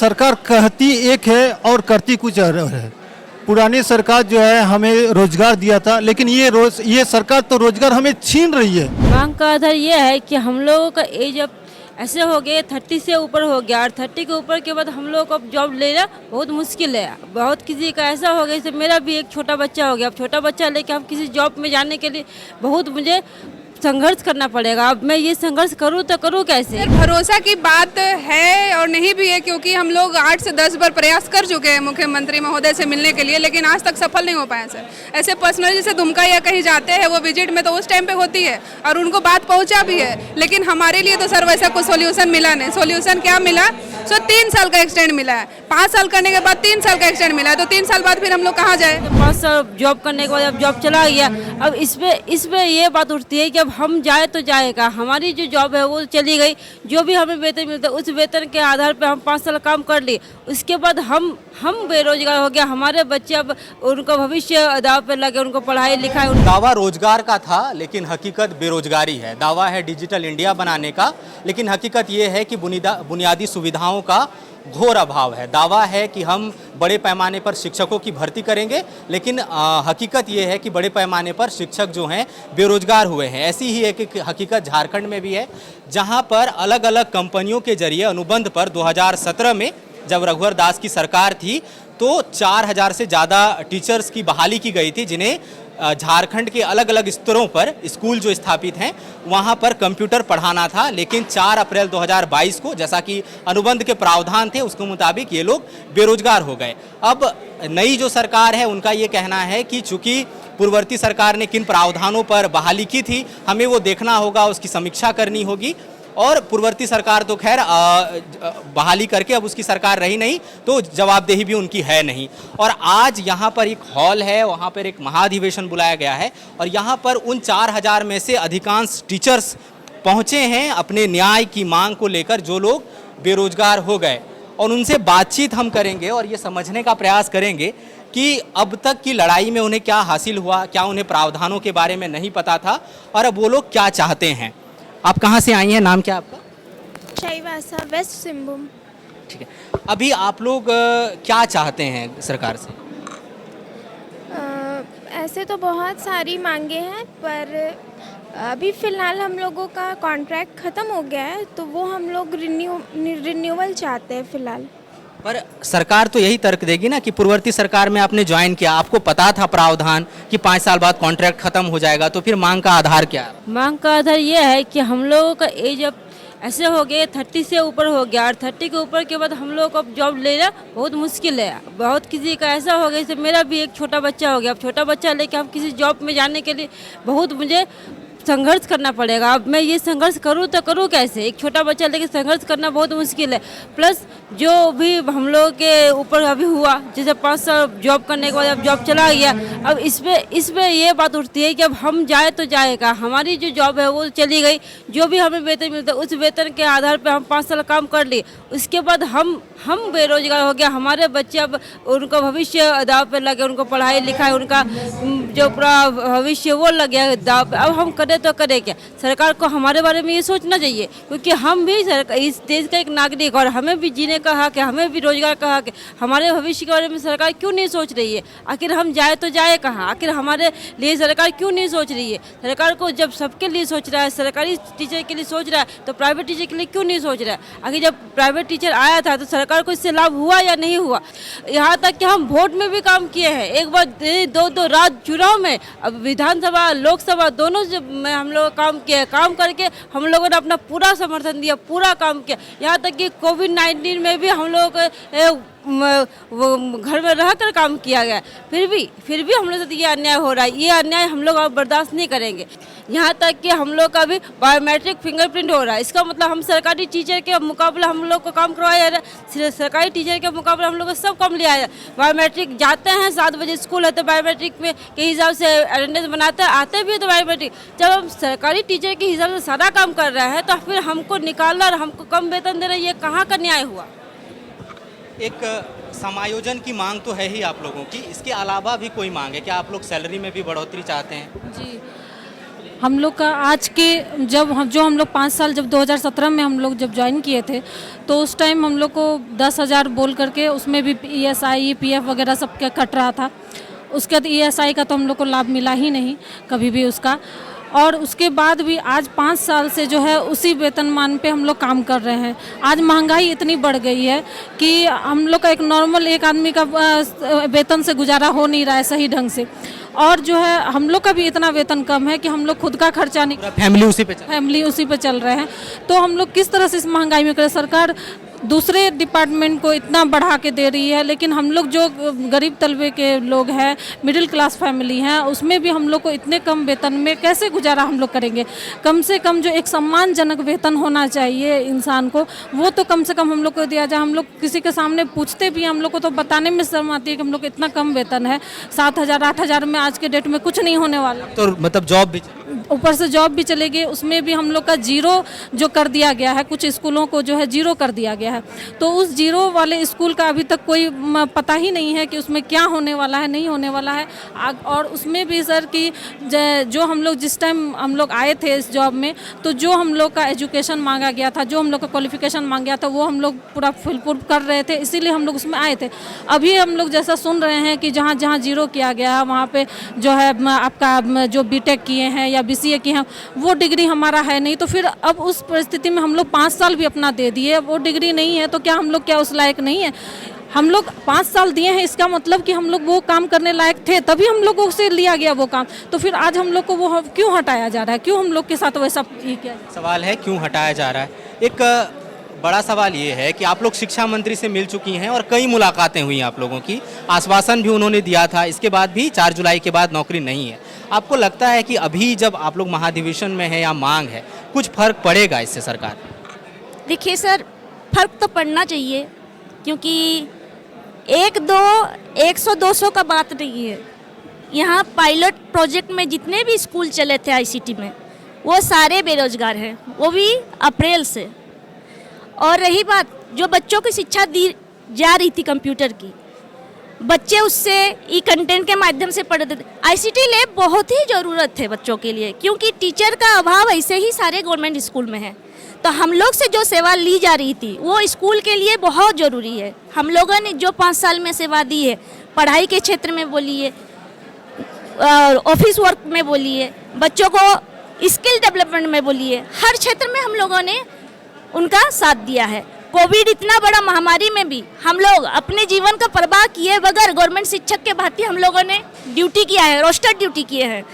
सरकार कहती एक है और करती कुछ और है। पुरानी सरकार जो है हमें रोजगार दिया था, लेकिन ये सरकार तो रोजगार हमें छीन रही है। मांग का आधार ये है कि हम लोगों का एज अब ऐसे हो गए 30 से ऊपर हो गया, और 30 के ऊपर के बाद हम लोग को अब जॉब लेना बहुत मुश्किल है। बहुत किसी का ऐसा हो गया, जैसे मेरा भी एक छोटा बच्चा हो गया। अब छोटा बच्चा लेके हम किसी जॉब में जाने के लिए बहुत मुझे संघर्ष करना पड़ेगा। अब मैं ये संघर्ष करूँ तो करूँ कैसे? भरोसा की बात है और नहीं भी है, क्योंकि हम लोग 8 से 10 बार प्रयास कर चुके हैं मुख्यमंत्री महोदय से मिलने के लिए, लेकिन आज तक सफल नहीं हो पाए सर। ऐसे पर्सनली जैसे दुमका या कहीं जाते हैं वो विजिट में, तो उस टाइम पे होती है और उनको बात पहुंचा भी है, लेकिन हमारे लिए तो सर वैसा कोई सोल्यूशन मिला नहीं। सोल्यूशन क्या मिला? 3 साल का एक्सटेंड मिला है। 5 साल करने के बाद 3 साल का एक्सटेंड मिला है, तो 3 साल बाद फिर हम लोग कहाँ जाए? 5 साल जॉब करने के बाद अब जॉब चला गया। अब इसमें ये बात उठती है कि अब हम जाए तो जाएगा, हमारी जो जॉब है वो चली गई। जो भी हमें वेतन मिलता है उस वेतन के आधार पर हम 5 साल काम कर लिए, उसके बाद हम बेरोजगार हो गया। हमारे बच्चे अब उनका भविष्य दाव पे लगे, उनको पढ़ाई लिखाई। दावा रोजगार का था, लेकिन हकीकत बेरोजगारी है। दावा है डिजिटल इंडिया बनाने का, लेकिन हकीकत ये है कि बुनियादी सुविधाओं का घोर अभाव है। दावा है कि हम बड़े पैमाने पर शिक्षकों की भर्ती करेंगे, लेकिन हकीकत ये है कि बड़े पैमाने पर शिक्षक जो हैं बेरोजगार हुए हैं। ऐसी ही एक हकीकत झारखंड में भी है, जहां पर अलग अलग कंपनियों के जरिए अनुबंध पर 2017 में जब रघुवर दास की सरकार थी तो 4000 से ज़्यादा टीचर्स की बहाली की गई थी, जिन्हें झारखंड के अलग अलग स्तरों पर स्कूल जो स्थापित हैं वहां पर कंप्यूटर पढ़ाना था। लेकिन 4 अप्रैल 2022 को, जैसा कि अनुबंध के प्रावधान थे उसके मुताबिक, ये लोग बेरोजगार हो गए। अब नई जो सरकार है उनका ये कहना है कि चूंकि पूर्ववर्ती सरकार ने किन प्रावधानों पर बहाली की थी हमें वो देखना होगा, उसकी समीक्षा करनी होगी। और पूर्ववर्ती सरकार तो खैर बहाली करके अब उसकी सरकार रही नहीं, तो जवाबदेही भी उनकी है नहीं। और आज यहाँ पर एक हॉल है, वहाँ पर एक महाधिवेशन बुलाया गया है और यहाँ पर उन 4000 में से अधिकांश टीचर्स पहुँचे हैं अपने न्याय की मांग को लेकर, जो लोग बेरोजगार हो गए। और उनसे बातचीत हम करेंगे और ये समझने का प्रयास करेंगे कि अब तक की लड़ाई में उन्हें क्या हासिल हुआ, क्या उन्हें प्रावधानों के बारे में नहीं पता था और अब वो लोग क्या चाहते हैं। आप कहाँ से आई हैं? नाम क्या आपका? चाईबासा, वेस्ट सिंहभूम। ठीक है, अभी आप लोग क्या चाहते हैं सरकार से? ऐसे तो बहुत सारी मांगे हैं, पर अभी फ़िलहाल हम लोगों का कॉन्ट्रैक्ट ख़त्म हो गया है, तो वो हम लोग रिन्यूअल चाहते हैं फ़िलहाल। पर सरकार तो यही तर्क देगी ना कि पूर्ववर्ती सरकार में आपने ज्वाइन किया, आपको पता था प्रावधान कि 5 साल बाद कॉन्ट्रैक्ट खत्म हो जाएगा, तो फिर मांग का आधार क्या है? मांग का आधार ये है कि हम लोगों का एज अब ऐसे हो गए 30 से ऊपर हो गया, और 30 के ऊपर के बाद हम लोग को अब जॉब लेना बहुत मुश्किल है। बहुत किसी का ऐसा हो गया, जैसे मेरा भी एक छोटा बच्चा हो गया। अब छोटा बच्चा लेके हम किसी जॉब में जाने के लिए बहुत मुझे संघर्ष करना पड़ेगा। अब मैं ये संघर्ष करूँ तो करूँ कैसे? एक छोटा बच्चा लेके संघर्ष करना बहुत मुश्किल है। प्लस जो भी हम लोग के ऊपर अभी हुआ, जैसे 5 साल जॉब करने के बाद अब जॉब चला गया। अब इसमें ये बात उठती है कि अब हम जाए तो जाएगा, हमारी जो जॉब है वो चली गई। जो भी हमें वेतन मिलता है उस वेतन के आधार पर हम 5 साल काम कर लिए, उसके बाद हम बेरोजगार हो गया। हमारे बच्चे अब उनका भविष्य दाव पे लगे, उनको पढ़ाई लिखाई, उनका जो पूरा भविष्य वो लग गया दाव पे। अब हम करें तो करें क्या? सरकार को हमारे बारे में ये सोचना चाहिए, क्योंकि हम भी इस देश का एक नागरिक और हमें भी जीने का हक है, हमें भी रोजगार का हक है। हमारे भविष्य के बारे में सरकार क्यों नहीं सोच रही है? आखिर हम जाए तो जाए कहाँ? आखिर हमारे लिए सरकार क्यों नहीं सोच रही है? सरकार को जब सबके लिए सोच रहा है, सरकारी टीचर के लिए सोच रहा है, तो प्राइवेट टीचर के लिए क्यों नहीं सोच रहा है? आखिर जब प्राइवेट टीचर आया था तो सरकार को इससे लाभ हुआ या नहीं हुआ? यहाँ तक कि हम वोट में भी काम किए हैं, एक बार 2 राज्य चुनाव में, अब विधानसभा लोकसभा दोनों में हम लोग काम किया। काम करके हम लोगों ने अपना पूरा समर्थन दिया, पूरा काम किया। यहाँ तक कि कोविड-19 में भी हम लोग घर में रहकर काम किया गया। फिर भी हम लोग साथ ये अन्याय हो रहा है। ये अन्याय हम लोग अब बर्दाश्त नहीं करेंगे। यहाँ तक कि हम लोग का भी बायोमेट्रिक फिंगरप्रिंट हो रहा है। इसका मतलब हम सरकारी टीचर के मुकाबले हम लोग को काम करवाया जा रहा है। सरकारी टीचर के मुकाबले हम लोग को सब काम लिया जाए। बायोमेट्रिक जाते हैं, 7 बजे स्कूल है तो बायोमेट्रिक में के हिसाब से अटेंडेंस बनाते हैं, आते भी है तो बायोमेट्रिक। जब हम सरकारी टीचर के हिसाब से सारा काम कर रहे हैं तो फिर हमको निकालना और हमको कम वेतन देना, ये कहाँ का न्याय हुआ? एक समायोजन की मांग तो है ही आप लोगों की, इसके अलावा भी कोई मांग है क्या? आप लोग सैलरी में भी बढ़ोतरी चाहते हैं? जी, हम लोग का आज के जो हम लोग 5 साल जब 2017 में हम लोग जब ज्वाइन किए थे तो उस टाइम हम लोग को 10,000 बोल करके उसमें भी ESI PF वगैरह सब क्या कट रहा था। उसके बाद ESI का तो हम लोग को लाभ मिला ही नहीं कभी भी उसका। और उसके बाद भी आज 5 साल से जो है उसी वेतनमान पे हम लोग काम कर रहे हैं। आज महंगाई इतनी बढ़ गई है कि हम लोग का एक नॉर्मल एक आदमी का वेतन से गुजारा हो नहीं रहा है सही ढंग से। और जो है हम लोग का भी इतना वेतन कम है कि हम लोग खुद का खर्चा नहीं, फैमिली उसी पे चल रहे हैं। तो हम लोग किस तरह से इस महंगाई में करें? सरकार दूसरे डिपार्टमेंट को इतना बढ़ा के दे रही है, लेकिन हम लोग जो गरीब तलबे के लोग हैं, मिडिल क्लास फैमिली हैं, उसमें भी हम लोग को इतने कम वेतन में कैसे गुजारा हम लोग करेंगे? कम से कम जो एक सम्मानजनक वेतन होना चाहिए इंसान को, वो तो कम से कम हम लोग को दिया जाए। हम लोग किसी के सामने पूछते भी, हम लोग को तो बताने में शर्म आती है कि हम लोग को इतना कम वेतन है। 7,000 8,000 में आज के डेट में कुछ नहीं होने वाला। तो मतलब जॉब भी ऊपर से जॉब भी चलेगी, उसमें भी हम लोग का जीरो जो कर दिया गया है, कुछ स्कूलों को जो है जीरो कर दिया गया है। तो उस जीरो वाले स्कूल का अभी तक कोई पता ही नहीं है कि उसमें क्या होने वाला है, नहीं होने वाला है। और उसमें भी सर कि जो हम लोग जिस टाइम हम लोग आए थे इस जॉब में, तो जो हम लोग का एजुकेशन मांगा गया था, जो हम लोग का क्वालिफिकेशन मांगा गया था, वो हम लोग पूरा फुलफिल कर रहे थे, इसीलिए हम लोग उसमें आए थे। अभी हम लोग जैसा सुन रहे हैं कि जहाँ जहाँ जीरो किया गया है वहाँ पे जो है आपका जो BTech किए हैं या BCA किए हैं, वो डिग्री हमारा है नहीं। तो फिर अब उस परिस्थिति में हम लोग 5 साल भी अपना दे दिए, वो डिग्री नहीं है तो क्या हम लोग क्या उस लायक नहीं है? हम लोग 5 साल दिए हैं, इसका मतलब कि हम लोग वो काम करने लायक थे, तभी हम लोगों से लिया गया वो काम। तो फिर आज हम लोग को वो क्यों हटाया जा रहा है? क्यों हम लोग के साथ वैसा ये किया? सवाल है क्यों हटाया जा रहा है। एक बड़ा सवाल ये है कि आप लोग शिक्षा मंत्री से मिल चुकी हैं और कई मुलाकातें हुई आप लोगों की, आश्वासन भी उन्होंने दिया था, इसके बाद भी 4 जुलाई के बाद नौकरी नहीं है। आपको लगता है कि अभी जब आप लोग महाधिवेशन में है या मांग है, कुछ फर्क पड़ेगा इससे सरकार? देखिए सर, फर्क तो पड़ना चाहिए, क्योंकि 100-200 का बात नहीं है। यहाँ पायलट प्रोजेक्ट में जितने भी स्कूल चले थे ICT में, वो सारे बेरोजगार हैं, वो भी अप्रैल से। और रही बात जो बच्चों की शिक्षा दी जा रही थी कंप्यूटर की, बच्चे उससे कंटेंट के माध्यम से पढ़ते थे। ICT लैब बहुत ही ज़रूरत है बच्चों के लिए, क्योंकि टीचर का अभाव ऐसे ही सारे गवर्नमेंट स्कूल में है। तो हम लोग से जो सेवा ली जा रही थी वो स्कूल के लिए बहुत ज़रूरी है। हम लोगों ने जो 5 साल में सेवा दी है, पढ़ाई के क्षेत्र में बोलिए, ऑफिस वर्क में बोलिए, बच्चों को स्किल डेवलपमेंट में बोलिए, हर क्षेत्र में हम लोगों ने उनका साथ दिया है। कोविड इतना बड़ा महामारी में भी हम लोग अपने जीवन का परवाह किए बगैर गवर्नमेंट शिक्षक के भांति हम लोगों ने ड्यूटी किया है, रोस्टर ड्यूटी किए हैं।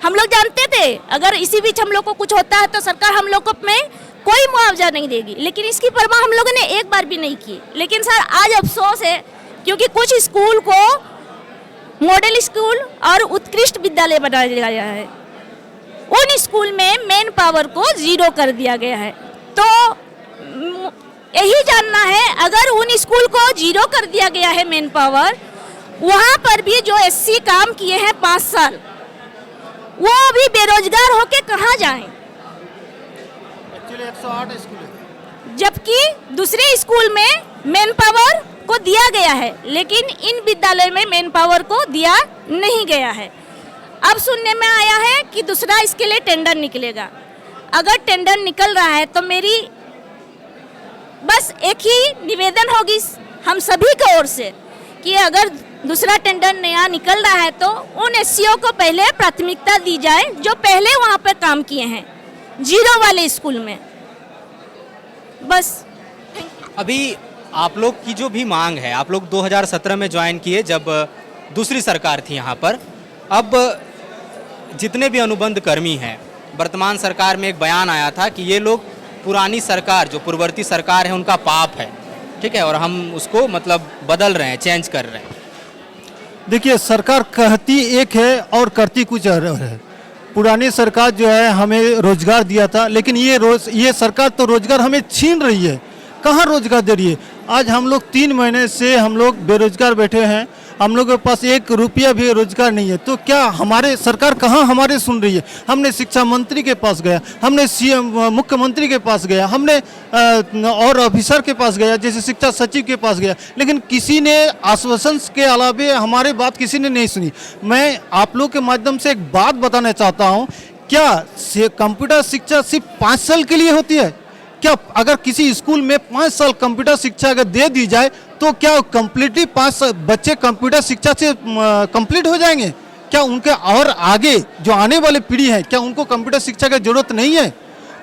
हम लोग जानते थे अगर इसी बीच हम लोग को कुछ होता है तो सरकार हम लोग को में कोई मुआवजा नहीं देगी, लेकिन इसकी परवाह हम लोगों ने एक बार भी नहीं की। लेकिन सर आज अफसोस है, क्योंकि कुछ स्कूल को मॉडल स्कूल और उत्कृष्ट विद्यालय बनाया गया है, उन स्कूल में मेन पावर को 0 कर दिया गया है। तो यही जानना है, अगर उन स्कूल को 0 कर दिया गया है मेन पावर, वहाँ पर भी जो SC काम किए हैं 5 साल, वो भी बेरोजगार होके कहाँ जाएं? एक्चुअली 108 स्कूल है, जबकि दूसरे स्कूल में मेन पावर को दिया गया है, लेकिन इन विद्यालय में मेन पावर को दिया नहीं गया है। अब सुनने में आया है कि दूसरा इसके लिए टेंडर निकलेगा। अगर टेंडर निकल रहा है तो मेरी बस एक ही निवेदन होगी हम सभी की ओर से कि अगर दूसरा टेंडर नया निकल रहा है तो उन SCO को पहले प्राथमिकता दी जाए जो पहले वहाँ पर काम किए हैं 0 वाले स्कूल में। बस अभी आप लोग की जो भी मांग है, आप लोग 2017 में ज्वाइन किए जब दूसरी सरकार थी यहाँ पर। अब जितने भी अनुबंध कर्मी हैं, वर्तमान सरकार में एक बयान आया था कि ये लोग पुरानी सरकार जो पूर्ववर्ती सरकार है उनका पाप है, ठीक है, और हम उसको मतलब बदल रहे हैं, चेंज कर रहे हैं। देखिए सरकार कहती एक है और करती कुछ और है। पुरानी सरकार जो है हमें रोजगार दिया था, लेकिन ये सरकार तो रोजगार हमें छीन रही है। कहाँ रोजगार दे रही है? आज हम लोग 3 महीने से हम लोग बेरोजगार बैठे हैं, हम लोग के पास 1 रुपया भी रोजगार नहीं है। तो क्या हमारे सरकार कहाँ हमारे सुन रही है? हमने शिक्षा मंत्री के पास गया, हमने मुख्यमंत्री के पास गया, हमने और ऑफिसर के पास गया, जैसे शिक्षा सचिव के पास गया, लेकिन किसी ने आश्वासन के अलावे हमारे बात किसी ने नहीं सुनी। मैं आप लोग के माध्यम से एक बात बताना चाहता हूँ क्या कंप्यूटर शिक्षा सिर्फ 5 साल के लिए होती है? क्या अगर किसी स्कूल में 5 साल कंप्यूटर शिक्षा अगर दे दी जाए तो क्या कंप्लीटली 5 बच्चे कंप्यूटर शिक्षा से कंप्लीट हो जाएंगे? क्या उनके और आगे जो आने वाले पीढ़ी है क्या उनको कंप्यूटर शिक्षा की जरूरत नहीं है?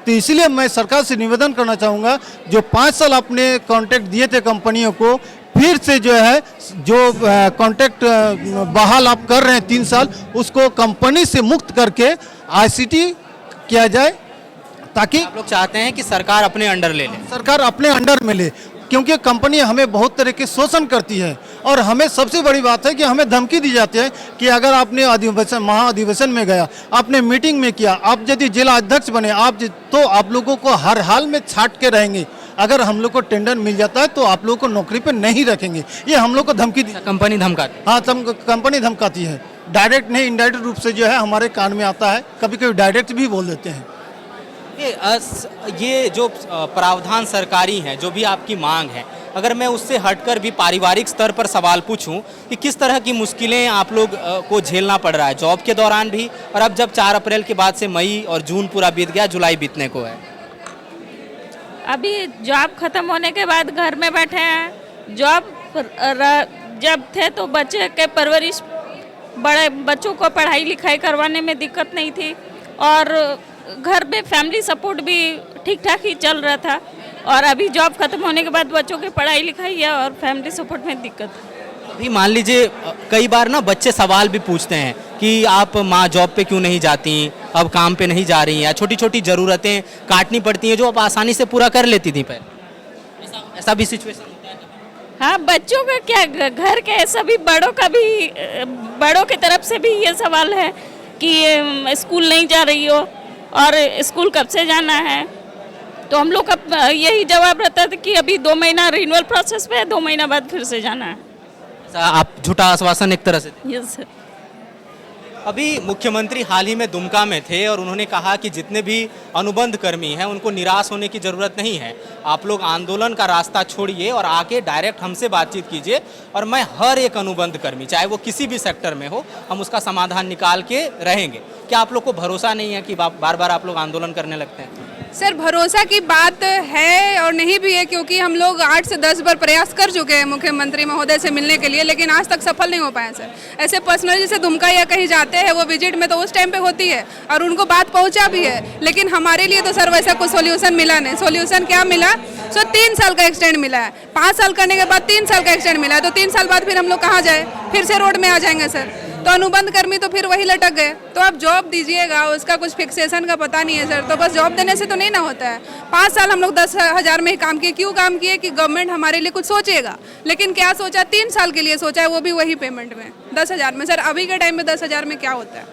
तो इसलिए मैं सरकार से निवेदन करना चाहूँगा, जो 5 साल अपने कॉन्ट्रैक्ट दिए थे कंपनियों को, फिर से जो है जो कॉन्ट्रैक्ट बहाल आप कर रहे हैं 3 साल, उसको कंपनी से मुक्त करके आईसीटी किया जाए, ताकि आप लोग चाहते हैं कि सरकार अपने अंडर ले ले। सरकार अपने अंडर में ले, क्योंकि कंपनी हमें बहुत तरह के शोषण करती है। और हमें सबसे बड़ी बात है कि हमें धमकी दी जाती है कि अगर आपने अधिवेशन महाअधिवेशन में गया, आपने मीटिंग में किया, आप यदि जिला अध्यक्ष बने तो आप लोगों को हर हाल में छांट के रहेंगे। अगर हम लोग को टेंडर मिल जाता है तो आप लोगों को नौकरी पे नहीं रखेंगे। ये हम लोग को धमकी दी, कंपनी धमकाती। हाँ, कंपनी धमकाती है। डायरेक्ट नहीं, इनडायरेक्ट रूप से जो है हमारे कान में आता है, कभी कभी डायरेक्ट भी बोल देते हैं। ये जो प्रावधान सरकारी हैं, जो भी आपकी मांग है, अगर मैं उससे हटकर भी पारिवारिक स्तर पर सवाल पूछूं कि किस तरह की मुश्किलें आप लोग को झेलना पड़ रहा है जॉब के दौरान भी, और अब जब 4 अप्रैल के बाद से मई और जून पूरा बीत गया, जुलाई बीतने को है। अभी जॉब खत्म होने के बाद घर में बैठे हैं। जॉब जब थे तो बच्चे के परवरिश, बड़े बच्चों को पढ़ाई लिखाई करवाने में दिक्कत नहीं थी, और घर में फैमिली सपोर्ट भी ठीक ठाक ही चल रहा था। और अभी जॉब खत्म होने के बाद बच्चों की पढ़ाई लिखाई है और फैमिली सपोर्ट में दिक्कत है। अभी मान लीजिए कई बार ना बच्चे सवाल भी पूछते हैं कि आप माँ जॉब पे क्यों नहीं जाती, अब काम पे नहीं जा रही हैं, छोटी छोटी ज़रूरतें काटनी पड़ती हैं जो आप आसानी से पूरा कर लेती थी पहले। ऐसा भी सिचुएशन होता है? हाँ, बच्चों का क्या, घर के सभी बड़ों का भी, बड़ों की तरफ से भी ये सवाल है कि स्कूल नहीं जा रही हो और स्कूल कब से जाना है। तो हम लोग का यही जवाब रहता था कि अभी 2 महीना रिन्यूअल प्रोसेस पे है, 2 महीना बाद फिर से जाना है। आप झूठा आश्वासन एक तरह से। Yes sir. अभी मुख्यमंत्री हाल ही में दुमका में थे और उन्होंने कहा कि जितने भी अनुबंध कर्मी हैं उनको निराश होने की ज़रूरत नहीं है, आप लोग आंदोलन का रास्ता छोड़िए और आके डायरेक्ट हमसे बातचीत कीजिए, और मैं हर एक अनुबंध कर्मी, चाहे वो किसी भी सेक्टर में हो, हम उसका समाधान निकाल के रहेंगे। क्या आप लोग को भरोसा नहीं है कि बार बार आप लोग आंदोलन करने लगते हैं? सर, भरोसा की बात है और नहीं भी है, क्योंकि हम लोग 8 से 10 बार प्रयास कर चुके हैं मुख्यमंत्री महोदय से मिलने के लिए, लेकिन आज तक सफल नहीं हो पाए सर। ऐसे पर्सनली से दुमका या कहीं जाते हैं वो विजिट में, तो उस टाइम पे होती है और उनको बात पहुंचा भी है, लेकिन हमारे लिए तो सर वैसा कोई सोल्यूशन मिला नहीं। सोल्यूशन क्या मिला? 3 साल का एक्सटेंड मिला है। 5 साल करने के बाद 3 साल का एक्सटेंड मिला है, तो 3 साल बाद फिर हम लोग कहाँ जाए? फिर से रोड में आ जाएंगे सर। तो अनुबंध कर्मी तो फिर वही लटक गए। तो आप जॉब दीजिएगा, उसका कुछ फिक्सेशन का पता नहीं है सर, तो बस जॉब देने से तो नहीं ना होता है। 5 साल हम लोग 10,000 में ही काम किए। क्यों काम किए? कि गवर्नमेंट हमारे लिए कुछ सोचेगा, लेकिन क्या सोचा? 3 साल के लिए सोचा है, वो भी वही पेमेंट में 10,000 में। सर अभी के टाइम में 10,000 में क्या होता है?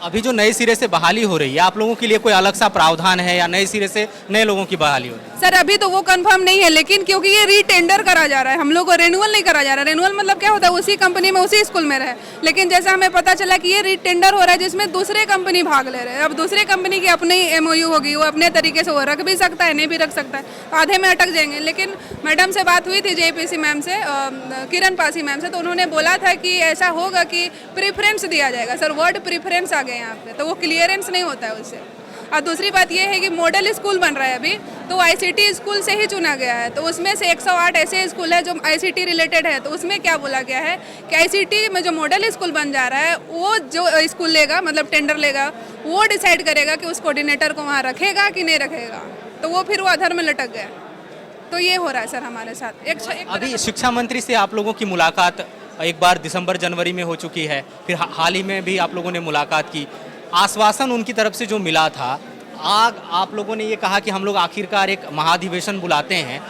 अभी जो नए सिरे से बहाली हो रही है, आप लोगों के लिए कोई अलग सा प्रावधान है या नए सिरे से नए लोगों की बहाली हो रही है? सर अभी तो वो कंफर्म नहीं है, लेकिन क्योंकि ये रीटेंडर करा जा रहा है, हम लोग को रेन्युअल नहीं करा जा रहा है। रेन्युअल मतलब क्या होता है? उसी कंपनी में उसी स्कूल में रहे, लेकिन जैसा हमें पता चला कि ये रीटेंडर हो रहा है जिसमें दूसरे कंपनी भाग ले रहे हैं। अब दूसरे कंपनी की अपनी MOU होगी, वो अपने तरीके से वो रख भी सकता है, नहीं भी रख सकता है, तो आधे में अटक जाएंगे। लेकिन मैडम से बात हुई थी JPC मैम से, किरण पासी मैम से, तो उन्होंने बोला था कि ऐसा होगा कि प्रेफरेंस दिया जाएगा। सर वर्ड प्रेफरेंस आ गए यहाँ पे, तो वो क्लियरेंस नहीं होता है उससे। और दूसरी बात ये है कि मॉडल स्कूल बन रहा है अभी, तो ICT स्कूल से ही चुना गया है, तो उसमें से 108 ऐसे स्कूल है जो ICT रिलेटेड है। तो उसमें क्या बोला गया है कि ICT में जो मॉडल स्कूल बन जा रहा है, वो जो स्कूल लेगा, मतलब टेंडर लेगा, वो डिसाइड करेगा कि उस कोऑर्डिनेटर को वहाँ रखेगा कि नहीं रखेगा। तो वो फिर वो अधर में लटक गया। तो ये हो रहा है सर हमारे साथ। अभी शिक्षा मंत्री से आप लोगों की मुलाकात एक बार दिसंबर जनवरी में हो चुकी है, फिर हाल ही में भी आप लोगों ने मुलाकात की। आश्वासन उनकी तरफ से जो मिला था, आप लोगों ने ये कहा कि हम लोग आखिरकार एक महाधिवेशन बुलाते हैं।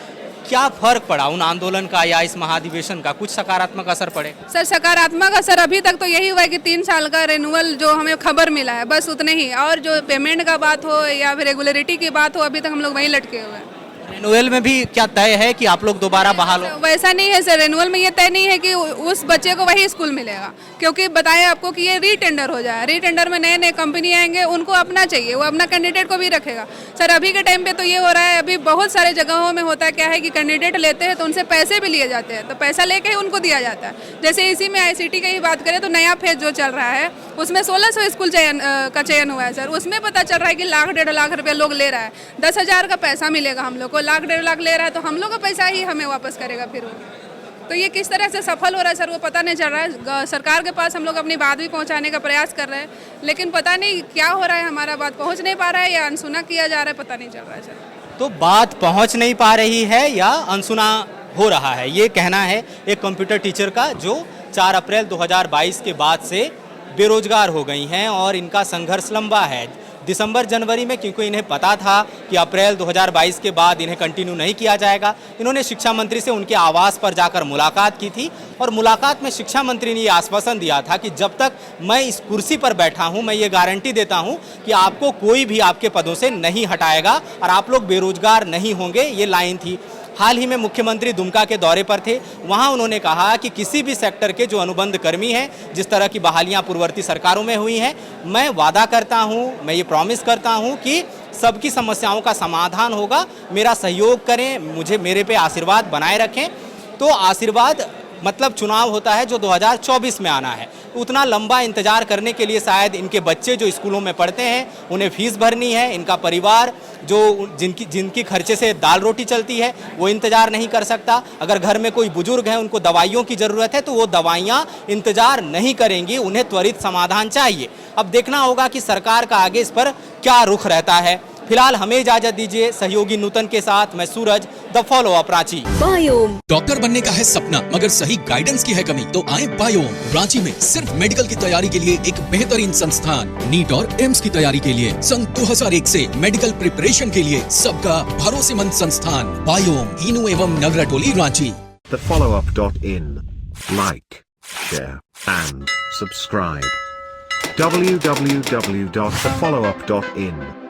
क्या फर्क पड़ा उन आंदोलन का या इस महाधिवेशन का? कुछ सकारात्मक असर पड़े? सर सकारात्मक असर अभी तक तो यही हुआ है कि 3 साल का रेन्युअल जो हमें खबर मिला है, बस उतने ही। और जो पेमेंट का बात हो या फिर रेगुलरिटी की बात हो, अभी तक हम लोग वहीं लटके हुए हैं। रिन्यूअल में भी क्या तय है कि आप लोग दोबारा बहाल हो? वैसा नहीं है सर, रिन्यूअल में ये तय नहीं है कि उस बच्चे को वही स्कूल मिलेगा, क्योंकि बताएं आपको कि ये रीटेंडर हो जाए। रीटेंडर में नए नए कंपनी आएंगे, उनको अपना चाहिए, वो अपना कैंडिडेट को भी रखेगा। सर अभी के टाइम पे तो ये हो रहा है, अभी बहुत सारे जगहों में होता है क्या है कि कैंडिडेट लेते हैं तो उनसे पैसे भी लिए जाते हैं, तो पैसा लेके ही उनको दिया जाता है। जैसे इसी में ICT की ही बात करें तो नया फेज जो चल रहा है उसमें 1600 स्कूल का चयन हुआ है सर। उसमें पता चल रहा है कि 1,00,000-1,50,000 रुपया लोग ले रहा है, 10,000 का पैसा मिलेगा हम लोग को, 1,00,000-1,50,000 ले रहा है तो हम लोग का पैसा ही हमें वापस करेगा फिर वो। तो ये किस तरह से सफल हो रहा है सर वो पता नहीं चल रहा है। सरकार के पास हम लोग अपनी बात भी पहुंचाने का प्रयास कर रहे हैं, लेकिन पता नहीं क्या हो रहा है, हमारा बात पहुंच नहीं पा रहा है या अनसुना किया जा रहा है, पता नहीं चल रहा है सर। तो बात पहुंच नहीं पा रही है या अनसुना हो रहा है, ये कहना है एक कंप्यूटर टीचर का जो 4 अप्रैल 2022 के बाद से बेरोजगार हो गई हैं और इनका संघर्ष लंबा है। दिसंबर जनवरी में क्योंकि इन्हें पता था कि अप्रैल 2022 के बाद इन्हें कंटिन्यू नहीं किया जाएगा, इन्होंने शिक्षा मंत्री से उनके आवास पर जाकर मुलाकात की थी और मुलाकात में शिक्षा मंत्री ने ये आश्वासन दिया था कि जब तक मैं इस कुर्सी पर बैठा हूं मैं ये गारंटी देता हूं कि आपको कोई भी आपके पदों से नहीं हटाएगा और आप लोग बेरोजगार नहीं होंगे, ये लाइन थी। हाल ही में मुख्यमंत्री दुमका के दौरे पर थे, वहां उन्होंने कहा कि किसी भी सेक्टर के जो अनुबंध कर्मी हैं, जिस तरह की बहालियां पूर्ववर्ती सरकारों में हुई हैं, मैं वादा करता हूं, मैं ये प्रॉमिस करता हूं कि सबकी समस्याओं का समाधान होगा, मेरा सहयोग करें, मुझे मेरे पे आशीर्वाद बनाए रखें। तो आशीर्वाद मतलब चुनाव होता है जो 2024 में आना है, उतना लंबा इंतजार करने के लिए शायद इनके बच्चे जो स्कूलों में पढ़ते हैं उन्हें फीस भरनी है, इनका परिवार जो जिनकी खर्चे से दाल रोटी चलती है वो इंतजार नहीं कर सकता। अगर घर में कोई बुजुर्ग है उनको दवाइयों की ज़रूरत है तो वो दवाइयाँ इंतजार नहीं करेंगी, उन्हें त्वरित समाधान चाहिए। अब देखना होगा कि सरकार का आगे इस पर क्या रुख रहता है। फिलहाल हमें इजाजत दीजिए, सहयोगी नूतन के साथ मैं Suraj, the follow up Ranchi. बायोम डॉक्टर बनने का है सपना मगर सही गाइडेंस की है कमी, तो आए बायोम। रांची में सिर्फ मेडिकल की तैयारी के लिए एक बेहतरीन संस्थान, नीट और एम्स की तैयारी के लिए सन 2001 से मेडिकल प्रिपरेशन के लिए सबका भरोसेमंद संस्थान बायोम, हीनू एवं नगरा टोली, Ranchi. thefollowup.in. Like, share and subscribe. www.thefollowup.in